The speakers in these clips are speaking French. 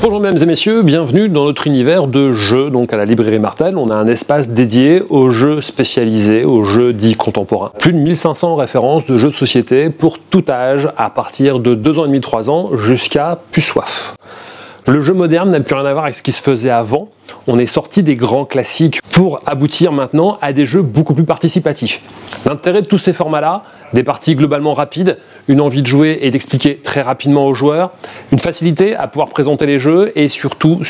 Bonjour mesdames et messieurs, bienvenue dans notre univers de jeux. Donc à la librairie Martel, on a un espace dédié aux jeux spécialisés, aux jeux dits contemporains. Plus de 1500 références de jeux de société pour tout âge, à partir de 2 ans et demi, 3 ans, jusqu'à plus soif. Le jeu moderne n'a plus rien à voir avec ce qui se faisait avant. On est sorti des grands classiques pour aboutir maintenant à des jeux beaucoup plus participatifs. L'intérêt de tous ces formats-là, des parties globalement rapides, une envie de jouer et d'expliquer très rapidement aux joueurs, une facilité à pouvoir présenter les jeux et surtout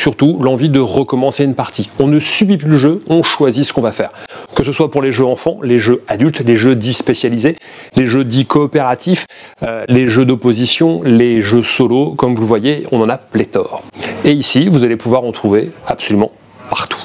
l'envie de recommencer une partie. On ne subit plus le jeu, on choisit ce qu'on va faire. Que ce soit pour les jeux enfants, les jeux adultes, les jeux dits spécialisés, les jeux dits coopératifs, les jeux d'opposition, les jeux solo, comme vous le voyez, on en a pléthore. Et ici, vous allez pouvoir en trouver absolument partout.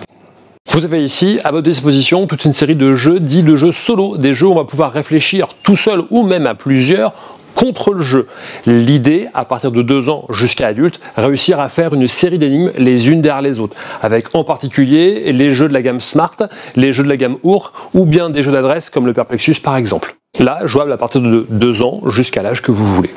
Vous avez ici à votre disposition toute une série de jeux dits de jeux solo, des jeux où on va pouvoir réfléchir tout seul ou même à plusieurs contre le jeu. L'idée, à partir de 2 ans jusqu'à adulte, réussir à faire une série d'énigmes les unes derrière les autres, avec en particulier les jeux de la gamme Smart, les jeux de la gamme Our, ou bien des jeux d'adresse comme le Perplexus par exemple. Là, jouable à partir de 2 ans jusqu'à l'âge que vous voulez.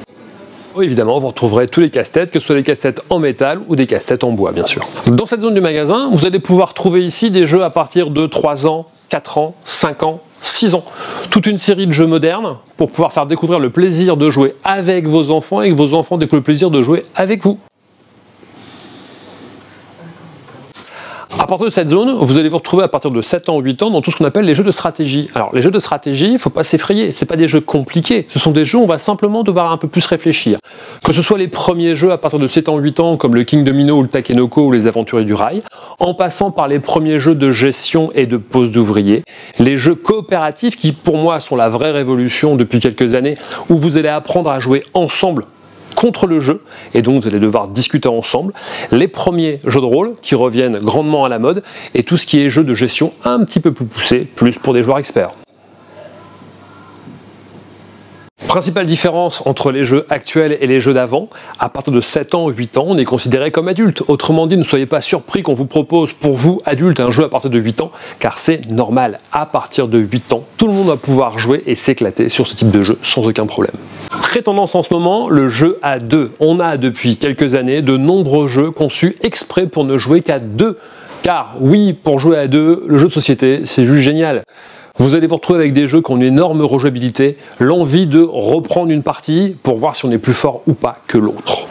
Évidemment, vous retrouverez tous les casse-têtes, que ce soit des casse-têtes en métal ou des casse-têtes en bois, bien sûr. Dans cette zone du magasin, vous allez pouvoir trouver ici des jeux à partir de 3 ans, 4 ans, 5 ans, 6 ans. Toute une série de jeux modernes pour pouvoir faire découvrir le plaisir de jouer avec vos enfants et que vos enfants découvrent le plaisir de jouer avec vous. À partir de cette zone, vous allez vous retrouver à partir de 7 ans ou 8 ans dans tout ce qu'on appelle les jeux de stratégie. Alors les jeux de stratégie, il ne faut pas s'effrayer, ce n'est pas des jeux compliqués, ce sont des jeux où on va simplement devoir un peu plus réfléchir. Que ce soit les premiers jeux à partir de 7 ans ou 8 ans comme le King Domino ou le Takenoko ou les Aventuriers du Rail, en passant par les premiers jeux de gestion et de pose d'ouvriers, les jeux coopératifs qui pour moi sont la vraie révolution depuis quelques années, où vous allez apprendre à jouer ensemble contre le jeu, et donc vous allez devoir discuter ensemble, les premiers jeux de rôle qui reviennent grandement à la mode, et tout ce qui est jeux de gestion un petit peu plus poussé, plus pour des joueurs experts. Principale différence entre les jeux actuels et les jeux d'avant, à partir de 7 ans ou 8 ans, on est considéré comme adulte. Autrement dit, ne soyez pas surpris qu'on vous propose pour vous, adulte, un jeu à partir de 8 ans, car c'est normal. À partir de 8 ans, tout le monde va pouvoir jouer et s'éclater sur ce type de jeu sans aucun problème. Très tendance en ce moment, le jeu à 2. On a depuis quelques années de nombreux jeux conçus exprès pour ne jouer qu'à 2. Car oui, pour jouer à 2, le jeu de société, c'est juste génial. Vous allez vous retrouver avec des jeux qui ont une énorme rejouabilité, l'envie de reprendre une partie pour voir si on est plus fort ou pas que l'autre.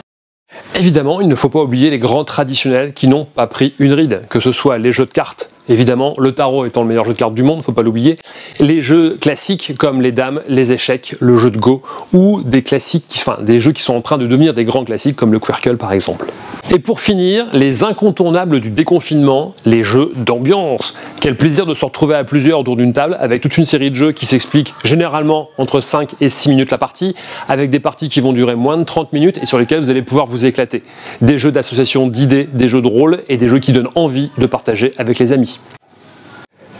Évidemment, il ne faut pas oublier les grands traditionnels qui n'ont pas pris une ride, que ce soit les jeux de cartes, évidemment, le tarot étant le meilleur jeu de cartes du monde, il ne faut pas l'oublier, les jeux classiques comme les dames, les échecs, le jeu de Go, ou des classiques, des jeux qui sont en train de devenir des grands classiques comme le Quirkle par exemple. Et pour finir, les incontournables du déconfinement, les jeux d'ambiance. Quel plaisir de se retrouver à plusieurs autour d'une table avec toute une série de jeux qui s'expliquent généralement entre 5 et 6 minutes la partie, avec des parties qui vont durer moins de 30 minutes et sur lesquelles vous allez pouvoir vous éclater. Des jeux d'association d'idées, des jeux de rôle et des jeux qui donnent envie de partager avec les amis.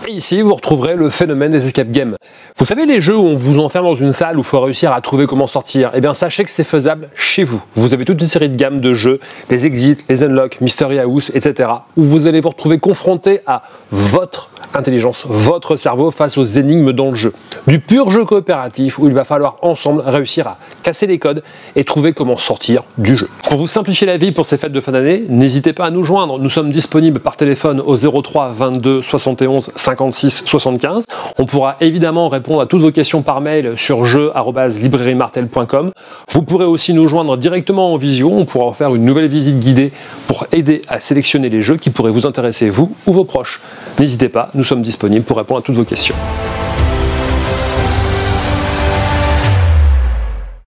Et ici, vous retrouverez le phénomène des escape games. Vous savez, les jeux où on vous enferme dans une salle où il faut réussir à trouver comment sortir, eh bien sachez que c'est faisable chez vous. Vous avez toute une série de gammes de jeux, les Exit, les Unlock, Mystery House, etc. où vous allez vous retrouver confronté à votre intelligence, votre cerveau face aux énigmes dans le jeu. Du pur jeu coopératif où il va falloir ensemble réussir à casser les codes et trouver comment sortir du jeu. Pour vous simplifier la vie pour ces fêtes de fin d'année, n'hésitez pas à nous joindre. Nous sommes disponibles par téléphone au 03 22 71 56 75. On pourra évidemment répondre à toutes vos questions par mail sur jeux@librairiemartel.com. Vous pourrez aussi nous joindre directement en visio. On pourra en faire une nouvelle visite guidée pour aider à sélectionner les jeux qui pourraient vous intéresser, vous ou vos proches. N'hésitez pas, nous sommes disponibles pour répondre à toutes vos questions.